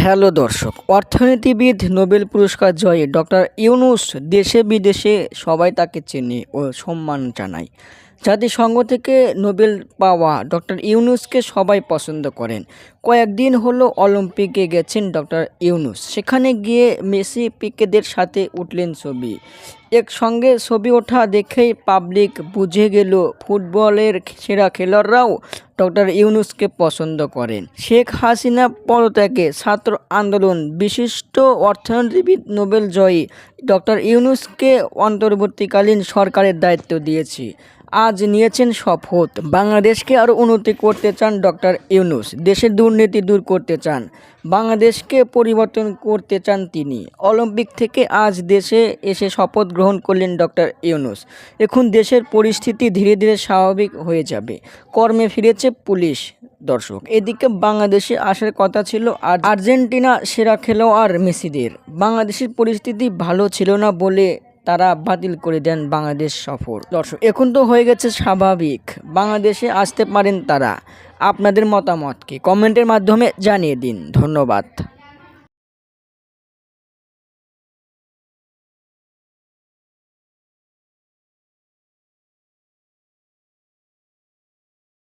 Hello দর্শক, অর্থনীতিবিদ Nobel পুরস্কার জয়ী ডক্টর ইউনূস দেশে বিদেশে সবাই তাকে চেনে ও সম্মান জানায়। জাতিসংঘ থেকে নোবেল পাওয়া ডক্টর ইউনূসকে সবাই পছন্দ করেন। কয়েকদিন হলো অলিম্পিকে গেছেন ডক্টর ইউনূস। সেখানে গিয়ে মেসি পিকেদের সাথে উঠলেন ছবি। একসঙ্গে ছবি ওঠা দেখেই পাবলিক বুঝে গেল ফুটবলের সেরা খেলোয়াড়রাও ডক্টর ইউনূসকে পছন্দ করেন। শেখ হাসিনা পদত্যাগে ছাত্র আন্দোলন বিশিষ্ট অর্থনীতিবিদ নোবেল জয়ী ডক্টর ইউনূসকে অন্তর্বর্তীকালীন সরকারের দায়িত্ব দিয়েছে। আজ নিয়েছেন শপথ। বাংলাদেশকে আরও উন্নতি করতে চান ডক্টর ইউনূস। দেশের দুর্নীতি দূর করতে চান, বাংলাদেশকে পরিবর্তন করতে চান তিনি। অলিম্পিক থেকে আজ দেশে এসে শপথ গ্রহণ করলেন ডক্টর ইউনূস। এখন দেশের পরিস্থিতি ধীরে ধীরে স্বাভাবিক হয়ে যাবে। কর্মে ফিরেছে পুলিশ। দর্শক, এদিকে বাংলাদেশে আসার কথা ছিল আর্জেন্টিনা সেরা খেলোয়াড় মেসিদের। বাংলাদেশের পরিস্থিতি ভালো ছিল না বলে তারা বাতিল করে দেন বাংলাদেশ সফর। দর্শক, এখন তো হয়ে গেছে স্বাভাবিক, বাংলাদেশে আসতে পারেন তারা। আপনাদের মতামতকে কমেন্টের মাধ্যমে জানিয়ে দিন। ধন্যবাদ।